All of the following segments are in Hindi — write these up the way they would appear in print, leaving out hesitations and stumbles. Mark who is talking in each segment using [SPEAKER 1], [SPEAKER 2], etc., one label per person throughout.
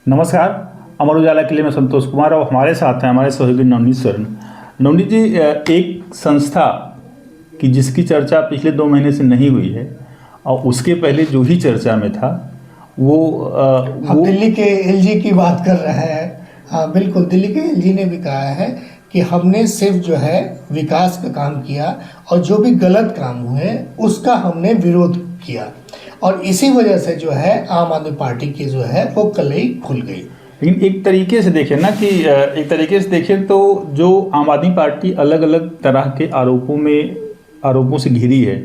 [SPEAKER 1] नमस्कार। अमर उजाला के लिए मैं संतोष कुमार और हमारे साथ हैं हमारे सहयोगी नवनीत स्वर्ण। नवनीत जी, एक संस्था की जिसकी चर्चा पिछले 2 महीने से नहीं हुई है और उसके पहले जो ही चर्चा में था वो
[SPEAKER 2] हम दिल्ली के एलजी की बात कर रहे हैं। हाँ बिल्कुल, दिल्ली के एलजी ने भी कहा है कि हमने सिर्फ जो है विकास का काम किया और जो भी गलत काम हुए उसका हमने विरोध किया और इसी वजह से जो है आम आदमी पार्टी की जो है वो कलई खुल गई।
[SPEAKER 1] लेकिन एक तरीके से देखें ना कि एक तरीके से देखें तो जो आम आदमी पार्टी अलग अलग तरह के आरोपों से घिरी है,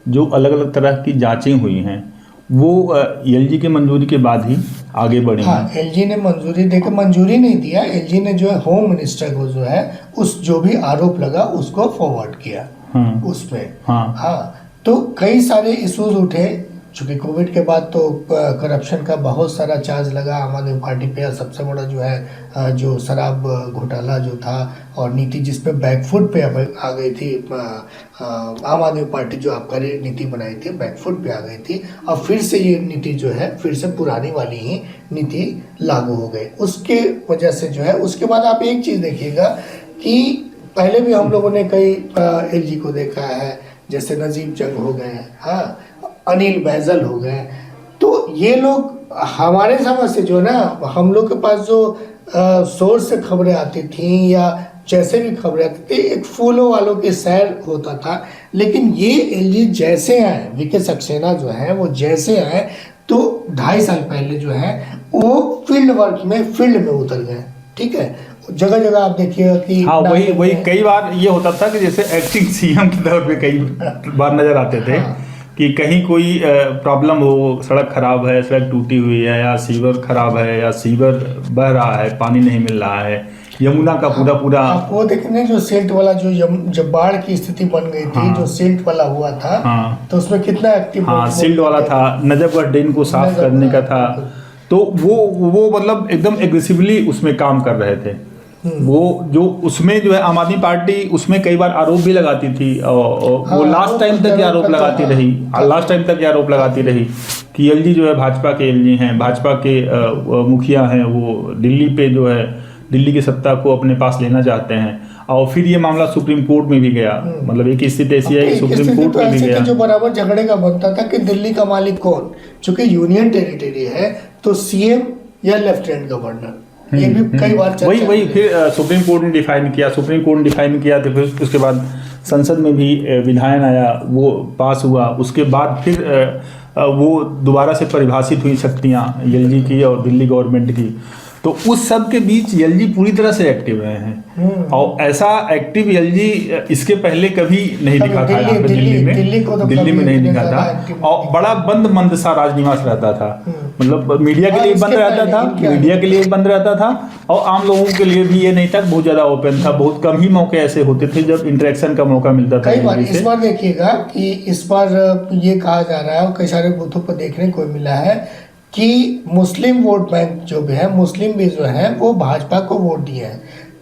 [SPEAKER 1] जो अलग अलग तरह की जांचें हुई हैं, वो एलजी के मंजूरी के बाद ही आगे बढ़ी।
[SPEAKER 2] हाँ, एलजी ने मंजूरी देकर मंजूरी नहीं दिया, एलजी ने जो है होम मिनिस्टर को जो है उस जो भी आरोप लगा उसको फॉरवर्ड किया।
[SPEAKER 1] हाँ,
[SPEAKER 2] उसमें
[SPEAKER 1] हाँ,
[SPEAKER 2] तो कई सारे इश्यूज उठे चूँकि कोविड के बाद तो करप्शन का बहुत सारा चार्ज लगा आम आदमी पार्टी पे। सबसे बड़ा जो है जो शराब घोटाला जो था और नीति जिस पे बैकफुट पे आ गई थी, आम आदमी पार्टी जो आबकारी नीति बनाई थी बैकफुट पे आ गई थी और फिर से ये नीति जो है फिर से पुरानी वाली ही नीति लागू हो गई। उसके वजह से जो है उसके बाद आप एक चीज़ देखिएगा कि पहले भी हम लोगों ने कई एलजी को देखा है, जैसे नजीब जंग हो गए, हाँ, अनिल बैजल हो गए। तो ये लोग हमारे समझ से जो ना हम लोग के पास जो सोर्स से खबरें आती थी या जैसे भी खबरें आती थी एक फूलों वालों के सैर होता था। लेकिन ये एलजी जैसे आए, वीके सक्सेना जो है वो जैसे आए तो 2.5 साल पहले जो है वो फील्ड वर्क में फील्ड में उतर गए। ठीक है, जगह जगह आप देखिएगा कि
[SPEAKER 1] हाँ, वही कई बार ये होता था कि जैसे एक्टिंग सीएम के तौर पे कई बार नजर आते थे। हाँ। कि कहीं कोई प्रॉब्लम हो, सड़क खराब है, सड़क टूटी हुई है, या सीवर खराब है, या सीवर बह रहा है, पानी नहीं मिल रहा है, यमुना का पूरा
[SPEAKER 2] आप वो देखने जो सिल्ट वाला जो जब बाढ़ की स्थिति बन गई थी, जो सिल्ट वाला हुआ था, तो उसमें कितना एक्टिव,
[SPEAKER 1] हाँ, सिल्ट वाला था, नजफगढ़ डैम को साफ करने का था। तो वो मतलब एकदम एग्रेसिवली उसमें काम कर रहे थे। वो जो उसमें जो है आम आदमी पार्टी उसमें कई बार आरोप भी लगाती थी और वो लास्ट टाइम तक ये आरोप लगाती रही कि एलजी जो है भाजपा के एलजी हैं, भाजपा के मुखिया हैं, वो दिल्ली पे जो है दिल्ली की सत्ता को अपने पास लेना चाहते हैं। और फिर ये मामला सुप्रीम कोर्ट में भी गया, मतलब एक स्थिति ऐसी है कि सुप्रीम कोर्ट में भी गया।
[SPEAKER 2] जो बराबर झगड़े का बनता था कि दिल्ली का मालिक कौन, चूंकि यूनियन टेरिटरी है तो सीएम या लेफ्टिनेंट गवर्नर, ये भी कई बार
[SPEAKER 1] वही फिर सुप्रीम कोर्ट ने डिफाइन किया तो फिर उसके बाद संसद में भी विधायन आया, वो पास हुआ। उसके बाद फिर वो दोबारा से परिभाषित हुई शक्तियाँ एलजी की और दिल्ली गवर्नमेंट की। तो उस सब के बीच एलजी पूरी तरह से एक्टिव रहे हैं और ऐसा एक्टिव एलजी इसके पहले कभी नहीं दिखा था यहाँ पे दिल्ली में नहीं दिखा था। और बड़ा बंद सा राजनिवास रहता था, मतलब मीडिया के लिए बंद रहता था और आम लोगों के लिए भी ये नहीं था, बहुत ज़्यादा ओपन था। बहुत कम ही मौके ऐसे होते थे जब इंटरेक्शन का मौका मिलता था।
[SPEAKER 2] कई बार इस बार देखिएगा कि इस बार ये कहा जा रहा है और कई सारे बूथों पर देखने को मिला है कि मुस्लिम वोट बैंक जो भी है, मुस्लिम भी जो है वो भाजपा को वोट दिए हैं।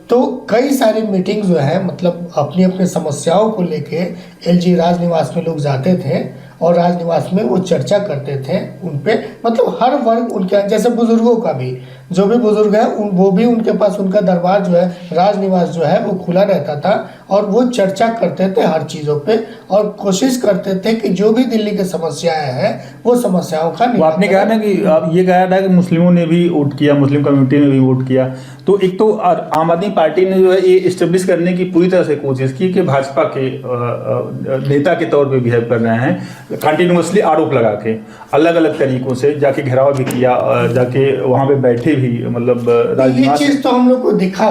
[SPEAKER 2] तो कई सारी मीटिंग जो है मतलब अपनी अपनी समस्याओं को लेके एलजी राजनिवास में लोग जाते थे और राजनिवास में वो चर्चा करते थे उन पे, मतलब हर वर्ग उनके, जैसे बुजुर्गों का भी जो भी बुजुर्ग है वो भी उनके पास उनका दरबार जो है राजनिवास जो है वो खुला रहता था और वो चर्चा करते थे हर चीज़ों पे और कोशिश करते थे कि जो भी दिल्ली की समस्याएं हैं वो समस्याओं का
[SPEAKER 1] वो आपने कहा ना कि आप ये कहा था कि मुस्लिमों ने भी वोट किया, मुस्लिम कम्युनिटी ने भी वोट किया। तो एक तो आम आदमी पार्टी ने जो है ये इस्टेब्लिश करने की पूरी तरह से कोशिश की कि भाजपा के नेता के तौर पे बिहेव कर रहे हैं, कंटिन्यूसली आरोप लगा के अलग अलग तरीकों से जाके घेराव भी किया, जाके वहाँ पे बैठे भी, मतलब
[SPEAKER 2] ये चीज़ तो हम लोग को दिखा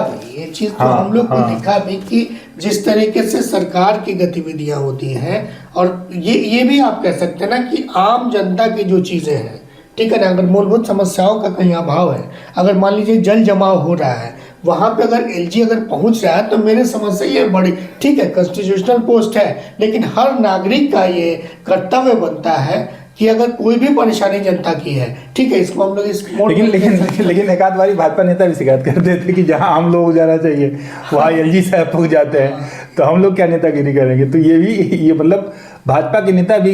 [SPEAKER 2] भी, कि जिस तरीके से सरकार की गतिविधियां होती हैं और ये भी आप कह सकते हैं ना कि आम जनता की जो चीज़ें हैं, ठीक है ना, अगर मूलभूत समस्याओं का कहीं अभाव है, अगर मान लीजिए जल जमाव हो रहा है वहाँ पे अगर एलजी अगर पहुँच रहा है तो मेरे समझ से ये बड़ी ठीक है, कॉन्स्टिट्यूशनल पोस्ट है, लेकिन हर नागरिक का ये कर्तव्य बनता है कि अगर कोई भी परेशानी जनता की है, ठीक है, इसको हम लोग इस
[SPEAKER 1] लेकिन एक आध बारी भाजपा नेता भी शिकायत करते थे कि जहां हम लोग जाना चाहिए वहां एलजी साहब पहुंच जाते हैं, तो हम लोग क्या नेतागिरी करेंगे। तो ये मतलब भाजपा के नेता भी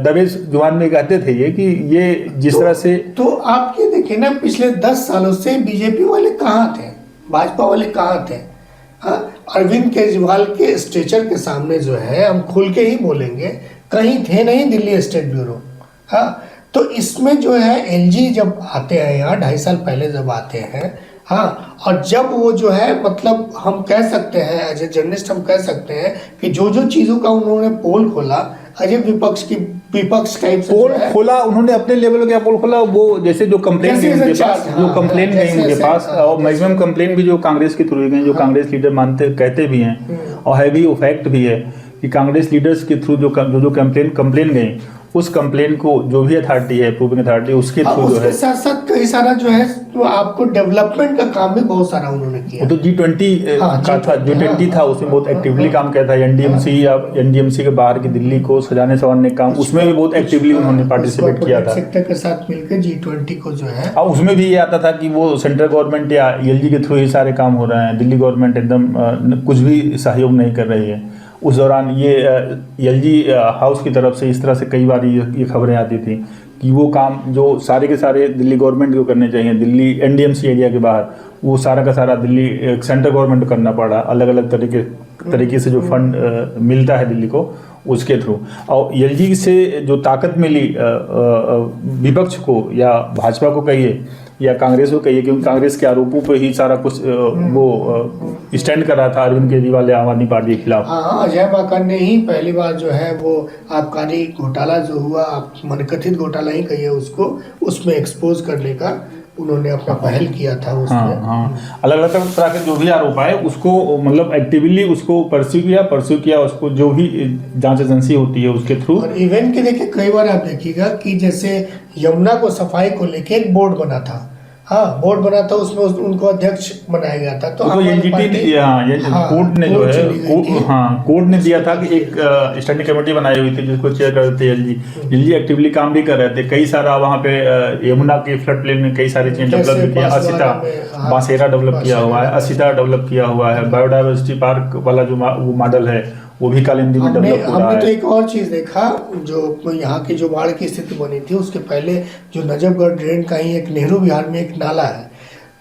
[SPEAKER 1] दबे जुबान में कहते थे ये कि ये जिस तरह से
[SPEAKER 2] तो आप ये कि ना पिछले 10 सालों से बीजेपी वाले कहाँ थे, भाजपा वाले कहाँ थे। हाँ, अरविंद केजरीवाल के स्ट्रेचर के सामने जो है, हम खुल के ही बोलेंगे, कहीं थे नहीं दिल्ली स्टेट ब्यूरो। हाँ, तो इसमें जो है एलजी जब आते हैं यहाँ 2.5 साल पहले जब आते हैं, हाँ, और जब वो जो है मतलब हम कह सकते हैं एज ए जर्नलिस्ट हम कह सकते हैं कि जो जो चीज़ों का उन्होंने पोल खोला, अजय विपक्ष टाइप से
[SPEAKER 1] पोल खोला उन्होंने अपने लेवल का पोल खोला। वो जैसे जो कंप्लेन गई उनके पास, जो कंप्लेन गई उनके पास, और मैक्सिमम कंप्लेन भी जो कांग्रेस के थ्रू गई, जो कांग्रेस लीडर मानते कहते भी हैं और हैवी फैक्ट भी है कि कांग्रेस लीडर्स के थ्रू जो कंप्लेन गई, उस कंप्लेन को जो भी अथॉरिटी है, प्रूविंग अथॉरिटी, उसके थ्रू जो है
[SPEAKER 2] साथ साथ कई सारा जो है तो आपको डेवलपमेंट का काम भी बहुत सारा उन्होंने किया।
[SPEAKER 1] तो G20 का था, G20 था, उसमें बहुत एक्टिवली काम किया था। एनडीएमसी के बाहर की दिल्ली को सजाने संवारने का काम, उसमें भी बहुत एक्टिवली उन्होंने पार्टिसिपेट किया था।
[SPEAKER 2] सेक्टर के साथ मिलकर G20 को जो है,
[SPEAKER 1] और उसमें भी ये आता था कि वो सेंट्रल गवर्नमेंट या एलजी के थ्रू ये सारे काम हो रहे हैं, दिल्ली गवर्नमेंट एकदम कुछ भी सहयोग नहीं कर रही है। उस दौरान ये एलजी हाउस की तरफ से इस तरह से कई बार ये खबरें आती थी कि वो काम जो सारे के सारे दिल्ली गवर्नमेंट को करने चाहिए, दिल्ली एनडीएमसी एरिया के बाहर, वो सारा का सारा दिल्ली सेंट्रल गवर्नमेंट को करना पड़ा। अलग अलग तरीके से जो फंड मिलता है दिल्ली को, उसके थ्रू। और एलजी से जो ताकत मिली विपक्ष को या भाजपा को कहिए या कांग्रेस को कहिए, क्योंकि कांग्रेस के आरोपों पे ही सारा कुछ वो स्टैंड कर रहा था अरविंद केजरीवाल या आम आदमी पार्टी के खिलाफ।
[SPEAKER 2] हाँ, अजय माकन ने ही पहली बार जो है वो आबकारी घोटाला जो हुआ, आप मनकथित घोटाला ही कहिए उसको, उसमें एक्सपोज करने का उन्होंने अपना पहल किया था उसमें।
[SPEAKER 1] हाँ, अलग अलग तरह के जो भी आरोप आए उसको मतलब एक्टिवली उसको परस्यू किया उसको, जो भी जांच एजेंसी होती है उसके थ्रू।
[SPEAKER 2] और इवेंट के देखिए कई बार आप देखिएगा कि जैसे यमुना को सफाई को लेके एक बोर्ड बना था, हाँ, बोर्ड बना था, उसमें उनको अध्यक्ष बनाया गया था। तो
[SPEAKER 1] एनजीटी कोर्ट ने जो है कोर्ट ने दिया था कि एक स्टैंडिंग कमेटी बनाई हुई थी जिसको चेयर कर रहे थे एलजी एक्टिवली काम भी कर रहे थे। कई सारा वहाँ पे यमुना के फ्लड प्लेन में कई सारी चीजें डेवलप किया, असिता बांसेरा डेवलप किया हुआ है, असिता डेवलप किया हुआ है, बायोडाइवर्सिटी पार्क वाला जो वो मॉडल है वो भी कालिंदी में डेवलप हो रहा है।
[SPEAKER 2] हमने तो एक और चीज़ देखा, जो यहाँ की जो बाढ़ की स्थिति बनी थी उसके पहले जो नजफगढ़ ड्रेन का ही एक नेहरू विहार में एक नाला है,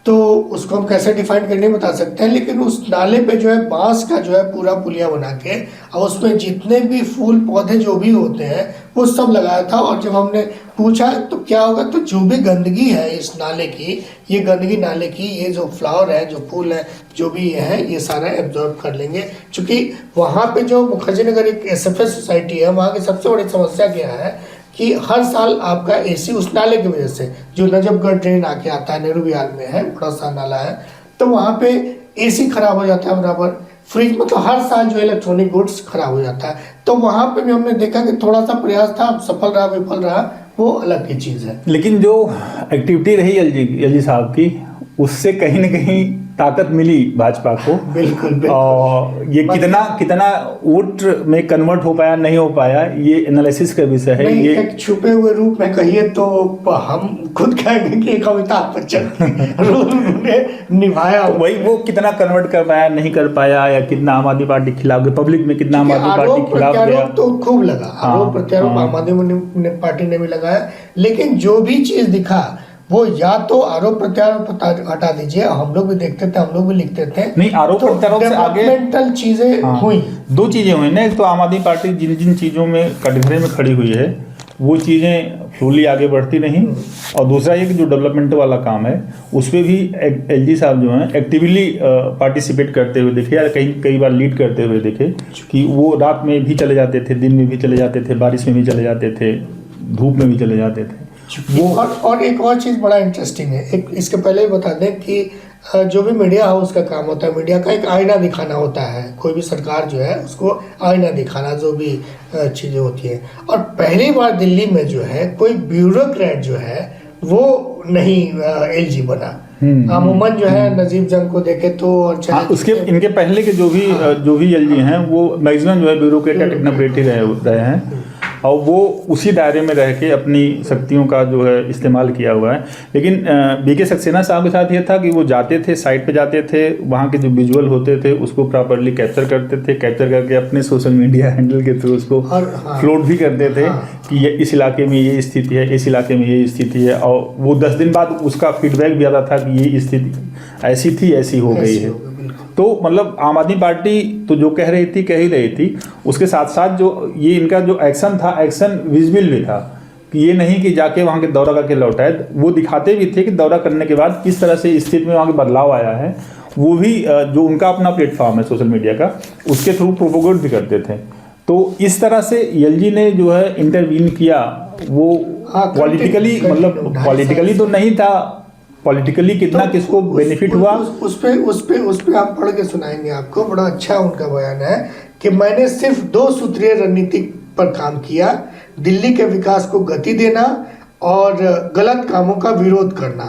[SPEAKER 2] तो उसको हम कैसे डिफाइन करने बता सकते हैं, लेकिन उस नाले पे जो है बांस का जो है पूरा पुलिया बना के और उसमें जितने भी फूल पौधे जो भी होते हैं वो सब लगाया था। और जब हमने पूछा तो क्या होगा, तो जो भी गंदगी है इस नाले की, ये गंदगी नाले की, ये जो फ्लावर है, जो फूल है, जो भी ये है, ये सारा एब्जॉर्ब कर लेंगे। क्योंकि वहाँ पे जो मुखर्जी नगर एक एसएफएस सोसाइटी है, वहाँ की सबसे बड़ी समस्या क्या है कि हर साल आपका एसी उस नाले की वजह से, जो नजफगढ़ ड्रेन आके आता है, नेहरू विहार में है, बड़ा सा नाला है, तो वहाँ पे एसी खराब हो जाता है बराबर, फ्रिज, मतलब हर साल जो इलेक्ट्रॉनिक गुड्स खराब हो जाता है। तो वहाँ पे भी हमने देखा कि थोड़ा सा प्रयास था, सफल रहा विफल रहा, वो अलग की चीज़ है।
[SPEAKER 1] लेकिन जो एक्टिविटी रही एलजी साहब की, उससे कहीं ना कहीं ताकत मिली भाजपा को।
[SPEAKER 2] बिल्कुल।
[SPEAKER 1] और ये कितना वोट में कन्वर्ट हो पाया नहीं हो पाया, ये एनालिसिस का विषय है। ये
[SPEAKER 2] एक छुपे हुए रूप में कहिए तो हम खुद कहेंगे कि एक अमिताभ बच्चन रोल उन्होंने निभाया।
[SPEAKER 1] तो वही, वो कितना कन्वर्ट कर पाया नहीं कर पाया, या कितना आम आदमी पार्टी के खिलाफ, पब्लिक में कितना आम आदमी पार्टी के खिलाफ गया,
[SPEAKER 2] तो खूब लगा। आरोप प्रत्यारोप आम आदमी पार्टी ने भी लगाया, लेकिन जो भी चीज दिखा वो या तो आरोप प्रत्यारोप हटा दीजिए, हम लोग भी देखते थे, हम लोग भी लिखते थे,
[SPEAKER 1] नहीं आरोप प्रत्यारोप से आगे
[SPEAKER 2] डेवलपमेंटल चीजें हुई।
[SPEAKER 1] दो चीजें हुई ना, एक तो आम आदमी पार्टी जिन जिन चीजों में कटघरे में खड़ी हुई है वो चीजें फुली आगे बढ़ती नहीं, और दूसरा ये कि जो डेवलपमेंट वाला काम है उस पर भी एलजी साहब जो हैं एक्टिवली पार्टिसिपेट करते हुए देखे, या कई बार लीड करते हुए देखे कि वो रात में भी चले जाते थे, दिन में भी चले जाते थे, बारिश में भी चले जाते थे, धूप में भी चले जाते थे।
[SPEAKER 2] वो और एक और चीज़ बड़ा इंटरेस्टिंग है, एक इसके पहले ही बता दें कि जो भी मीडिया हाउस का काम होता है, मीडिया का एक आईना दिखाना होता है, कोई भी सरकार जो है उसको आईना दिखाना, जो भी चीज़ें होती हैं। और पहली बार दिल्ली में जो है कोई ब्यूरोक्रेट जो है वो नहीं एलजी बना। अमूमन जो है नजीब जंग को देखे तो, और
[SPEAKER 1] उसके इनके पहले के जो भी एलजी हैं वो मैक्सिमम जो है ब्यूरोक्रेट या टेक्नोक्रेट ही रहे हैं। और वो उसी दायरे में रह के अपनी शक्तियों का जो है इस्तेमाल किया हुआ है। लेकिन बीके सक्सेना साहब के साथ ये था कि वो जाते थे, साइट पे जाते थे, वहाँ के जो विजुअल होते थे उसको प्रॉपरली कैप्चर करते थे, कैप्चर करके अपने सोशल मीडिया हैंडल के थ्रू उसको फ्लोट भी करते थे कि ये इस इलाके में ये स्थिति है, इस इलाके में ये स्थिति है, और वो 10 दिन बाद उसका फीडबैक भी आता था कि ये स्थिति ऐसी थी, ऐसी हो गई है। तो मतलब आम आदमी पार्टी तो जो कह रही थी कह ही रही थी, उसके साथ साथ जो ये इनका जो एक्शन था, एक्शन विजिबल भी था कि ये नहीं कि जाके वहाँ के दौरा करके लौटाए, वो दिखाते भी थे कि दौरा करने के बाद किस तरह से स्थिति में वहाँ के बदलाव आया है। वो भी जो उनका अपना प्लेटफॉर्म है सोशल मीडिया का, उसके थ्रू प्रोपोगेट भी करते थे। तो इस तरह से एलजी ने जो है इंटरवीन किया, वो पॉलिटिकली मतलब पॉलिटिकली तो नहीं था, पॉलिटिकली कितना तो किसको बेनिफिट हुआ
[SPEAKER 2] उस पे आप पढ़ के सुनाएंगे आपको। बड़ा अच्छा उनका बयान है कि मैंने सिर्फ 2 सूत्रीय रणनीति पर काम किया, दिल्ली के विकास को गति देना और गलत कामों का विरोध करना।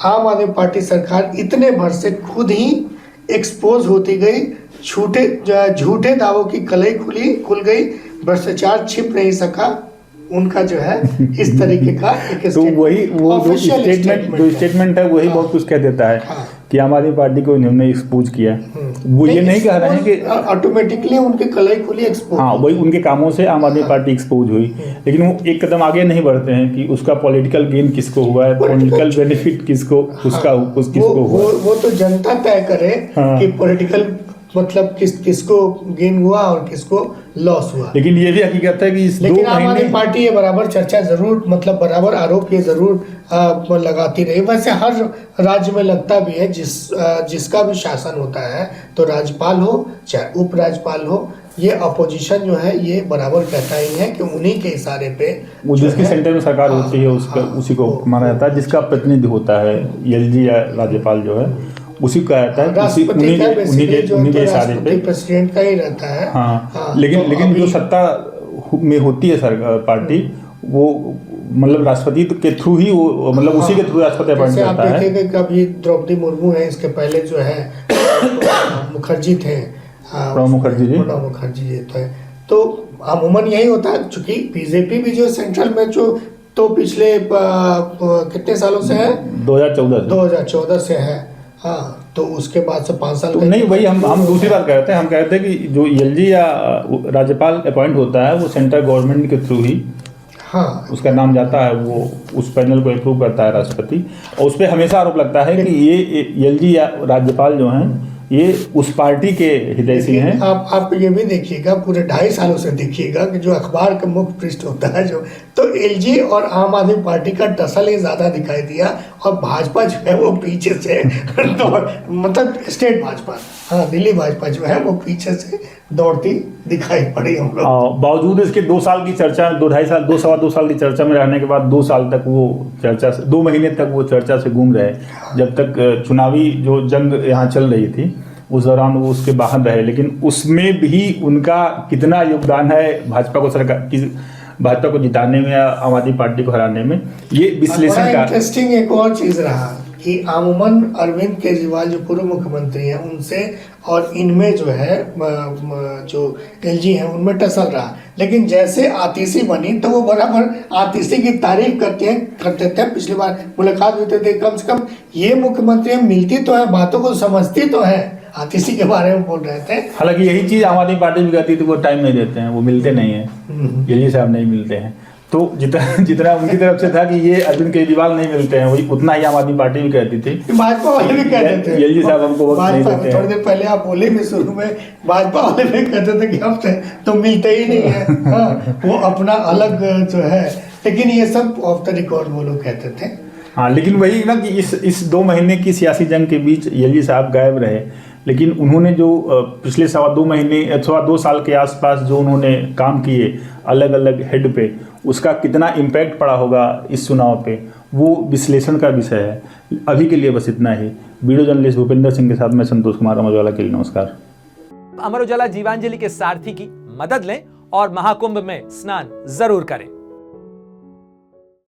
[SPEAKER 2] आम आदमी पार्टी सरकार इतने भर से खुद ही एक्सपोज होती गई, झूठे दावों की कलई खुल गई, भ्रष्टाचार छिप नहीं सका उनका जो है इस तरीके का एक
[SPEAKER 1] तो वही वो जो स्टेटमेंट है वही बहुत कुछ कह देता है। हाँ। कि आम आदमी पार्टी को इन्होंने एक्सपोज किया। वो ये नहीं कह रहे हैं कि
[SPEAKER 2] ऑटोमेटिकली उनके कलाई खुली एक्सपोज,
[SPEAKER 1] हाँ वही उनके कामों से आम आदमी पार्टी एक्सपोज हुई, लेकिन वो एक कदम आगे नहीं बढ़ते हैं कि उसका पॉलिटिकल गेन किसको हुआ है, पॉलिटिकल बेनिफिट किसको किसको हुआ।
[SPEAKER 2] वो तो जनता तय करे कि पॉलिटिकल मतलब किसको गेन हुआ और किसको लॉस हुआ।
[SPEAKER 1] लेकिन ये भी हकीकत है कि इस 2
[SPEAKER 2] महीने आम आदमी पार्टी ये बराबर चर्चा जरूर मतलब बराबर आरोप ये जरूर लगाती रही। वैसे हर राज्य में लगता भी है, जिसका भी शासन होता है तो राज्यपाल हो चाहे उपराज्यपाल हो, ये अपोजिशन जो है ये बराबर कहता ही है कि उन्हीं के इशारे पे
[SPEAKER 1] वो जिसकी सेंटर में सरकार होती है उसी को माना जाता है, जिसका प्रतिनिधि होता है एलजी या राज्यपाल जो है उसी का रहता है, उन्हीं के इशारे पे
[SPEAKER 2] प्रेसिडेंट का ही रहता है।
[SPEAKER 1] हाँ। लेकिन जो सत्ता में होती है सरकार पार्टी, वो मतलब राष्ट्रपति के थ्रू ही वो मतलब उसी के थ्रू राष्ट्रपति अपॉइंट करता है।
[SPEAKER 2] आप देखिएगा कभी द्रौपदी मुर्मू है, इसके पहले जो है मुखर्जी थे,
[SPEAKER 1] प्रणब
[SPEAKER 2] मुखर्जी जी थे। तो अमूमन यही होता है, चूंकि बीजेपी भी जो सेंट्रल में जो तो पिछले कितने सालों से है, 2014 से है। हाँ, तो उसके बाद से 5 साल
[SPEAKER 1] तो नहीं, वही हम दूसरी बात कहते हैं, हम कहते हैं कि जो एलजी या राज्यपाल अपॉइंट होता है वो सेंट्रल गवर्नमेंट के थ्रू ही, हाँ, उसका नाम जाता है, वो उस पैनल को अप्रूव करता है राष्ट्रपति, और उस पर हमेशा आरोप लगता है कि ये एलजी या राज्यपाल जो हैं ये उस पार्टी के हितैषी हैं।
[SPEAKER 2] आप ये भी देखिएगा, पूरे 2.5 सालों से देखिएगा कि जो अखबार का मुख्य पृष्ठ होता है जो, तो एलजी और आम आदमी पार्टी का टसल ही ज्यादा दिखाई दिया, और भाजपा जो है वो पीछे से मतलब स्टेट भाजपा, हाँ दिल्ली भाजपा जो है वो पीछे से दौड़ती दिखाई पड़ी हम लोग।
[SPEAKER 1] बावजूद इसके 2 साल की चर्चा, 2 साल की चर्चा में रहने के बाद 2 साल तक वो चर्चा से 2 महीने तक वो चर्चा से घूम रहे, जब तक चुनावी जो जंग यहाँ चल रही थी उस दौरान वो उसके बाहर रहे। लेकिन उसमें भी उनका कितना योगदान है भाजपा को जिताने में या आम आदमी पार्टी को हराने में, ये विश्लेषण का
[SPEAKER 2] इंटरेस्टिंग एक और चीज रहा कि अमूमन अरविंद केजरीवाल जो पूर्व मुख्यमंत्री हैं उनसे और इनमें जो है जो एलजी हैं उनमें टसल रहा, लेकिन जैसे आतिशी बनी तो वो बराबर आतिशी की तारीफ करते थे। पिछली बार मुलाकात हुई थे, कम से कम ये मुख्यमंत्री मिलती तो है, बातों को समझती तो है, आतिशी के बारे में बोल रहे थे।
[SPEAKER 1] हालांकि यही चीज आम आदमी पार्टी भी कहती थी, वो टाइम नहीं देते हैं, वो मिलते नहीं है, एलजी साहब नहीं मिलते हैं। तो जितना उनकी तरफ से था कि ये अरविंद केजरीवाल नहीं मिलते हैं, वही उतना ही आम आदमी पार्टी भी कहती थी,
[SPEAKER 2] भाजपा वाले भी कहते थे
[SPEAKER 1] एलजी साहब हमको वक्त नहीं देते हैं।
[SPEAKER 2] थोड़ी देर पहले आप बोले भी शुरू में, भाजपा वाले भी कहते थे कि हम तो मिलते ही नहीं है। हाँ, वो अपना अलग जो है, लेकिन ये सब ऑफ द रिकॉर्ड वो लोग कहते थे।
[SPEAKER 1] हाँ, लेकिन वही ना कि इस 2 महीने की सियासी जंग के बीच एलजी साहब गायब रहे, लेकिन उन्होंने जो पिछले 2 साल के आसपास जो उन्होंने काम किए अलग अलग हेड पे, उसका कितना इम्पैक्ट पड़ा होगा इस चुनाव पे, वो विश्लेषण का विषय है। अभी के लिए बस इतना ही। वीडियो जर्नलिस्ट भूपेंद्र सिंह के साथ मैं संतोष कुमार, अमर उजाला के लिए नमस्कार।
[SPEAKER 3] अमर उजाला जीवांजलि के सारथी की मदद लें और महाकुंभ में स्नान जरूर करें।